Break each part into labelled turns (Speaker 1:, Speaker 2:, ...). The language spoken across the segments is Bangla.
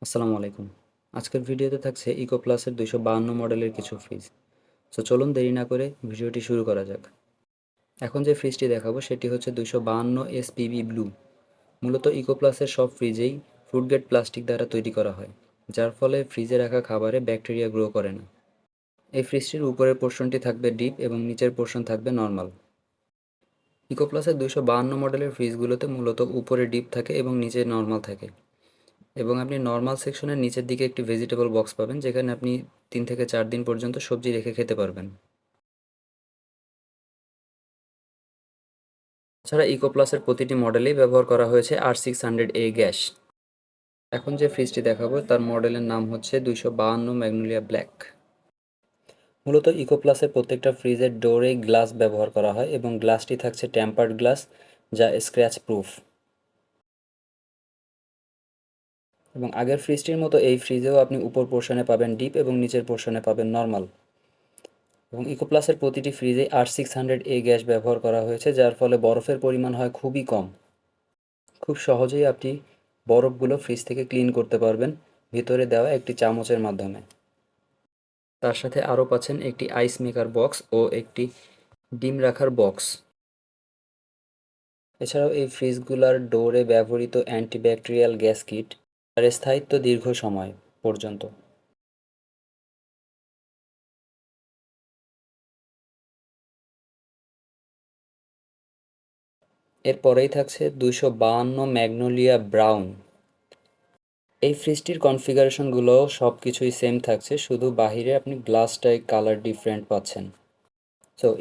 Speaker 1: আসসালামু আলাইকুম। আজকের ভিডিওতে থাকছে ইকো প্লাসের 252 মডেলের কিছু ফ্রিজ। চলুন দেরি না করে ভিডিওটি শুরু করা যাক। এখন যে ফ্রিজটি দেখাবো সেটি হচ্ছে 252 এসপিবি ব্লু। মূলত ইকো প্লাসের সব ফ্রিজেই ফুড গ্রেড প্লাস্টিক দ্বারা তৈরি করা হয়, যার ফলে ফ্রিজে রাখা খাবারে ব্যাকটেরিয়া গ্রো করে না। এই ফ্রিজটির উপরের পোর্শনটি থাকবে ডিপ এবং নিচের পোর্শন থাকবে নর্মাল। ইকো প্লাসের 252 মডেলের ফ্রিজগুলোতে মূলত উপরে ডিপ থাকে এবং নিচে নর্মাল থাকে। এবং আপনি নর্মাল সেকশনের নিচের দিকে একটি ভেজিটেবল বক্স পাবেন, যেখানে আপনি 3 থেকে 4 দিন পর্যন্ত সবজি রেখে খেতে পারবেন। এছাড়া ইকো প্লাসের প্রতিটি মডেলেই ব্যবহার করা হয়েছে R600A গ্যাস। এখন যে ফ্রিজটি দেখাবো তার মডেলের নাম হচ্ছে 252 ম্যাগনোলিয়া ব্ল্যাক। মূলত ইকো প্লাসের প্রত্যেকটা ফ্রিজের ডোরে গ্লাস ব্যবহার করা হয় এবং গ্লাসটি থাকছে টেম্পার্ড গ্লাস, যা স্ক্র্যাচ প্রুফ। এবং আগের ফ্রিজটির মতো এই ফ্রিজেও আপনি উপর পোর্শনে পাবেন ডিপ এবং নিচের পোর্শনে পাবেন নর্মাল। এবং ইকো প্লাসের প্রতিটি ফ্রিজে R600A গ্যাস ব্যবহার করা হয়েছে, যার ফলে বরফের পরিমাণ হয় খুবই কম। খুব সহজেই আপনি বরফগুলো ফ্রিজ থেকে ক্লিন করতে পারবেন ভিতরে দেওয়া একটি চামচের মাধ্যমে। তার সাথে আরও পাচ্ছেন একটি আইস মেকার বক্স ও একটি ডিম রাখার বক্স। এছাড়াও এই ফ্রিজগুলোর ডোরে ব্যবহৃত অ্যান্টিব্যাকটেরিয়াল গ্যাস কিট, তার স্থায়িত্ব দীর্ঘ সময় পর্যন্ত। এরপরেই থাকছে 252 ম্যাগনোলিয়া ব্রাউন। এই ফ্রিজটির কনফিগারেশনগুলো সব কিছুই সেম থাকছে, শুধু বাহিরে আপনি গ্লাসটায় কালার ডিফারেন্ট পাচ্ছেন।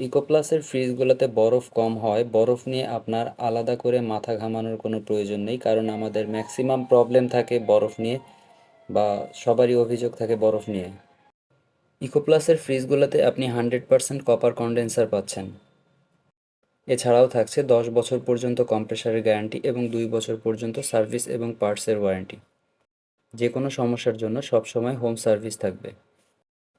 Speaker 1: ইকো প্লাসের ফ্রিজগুলোতে বরফ কম হয়, বরফ নিয়ে আপনার আলাদা করে মাথা ঘামানোর কোনো প্রয়োজন নেই, কারণ আমাদের ম্যাক্সিমাম প্রবলেম থাকে বরফ নিয়ে, বা সবারই অভিযোগ থাকে বরফ নিয়ে। ইকো প্লাসের ফ্রিজগুলোতে আপনি 100% কপার কন্ডেন্সার পাচ্ছেন। এছাড়াও থাকছে 10 বছর পর্যন্ত কম্প্রেসারের গ্যারান্টি এবং 2 বছর পর্যন্ত সার্ভিস এবং পার্টসের ওয়ারেন্টি। যে কোনো সমস্যার জন্য সবসময় হোম সার্ভিস থাকবে।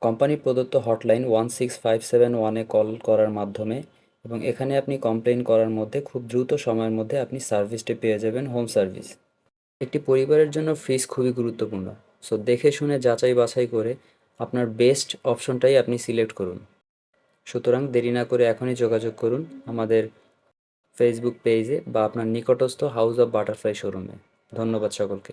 Speaker 1: কোম্পানি প্রদত্ত হটলাইন 16571-এ কল করার মাধ্যমে, এবং এখানে আপনি কমপ্লেইন করার মধ্যে খুব দ্রুত সময়ের মধ্যে আপনি সার্ভিসটি পেয়ে যাবেন, হোম সার্ভিস। একটি পরিবারের জন্য ফ্রিজ খুবই গুরুত্বপূর্ণ। দেখে শুনে যাচাই বাছাই করে আপনার বেস্ট অপশনটাই আপনি সিলেক্ট করুন। সুতরাং দেরি না করে এখনই যোগাযোগ করুন আমাদের ফেসবুক পেজে বা আপনার নিকটস্থ হাউস অফ বাটারফ্লাই শোরুমে। ধন্যবাদ সকলকে।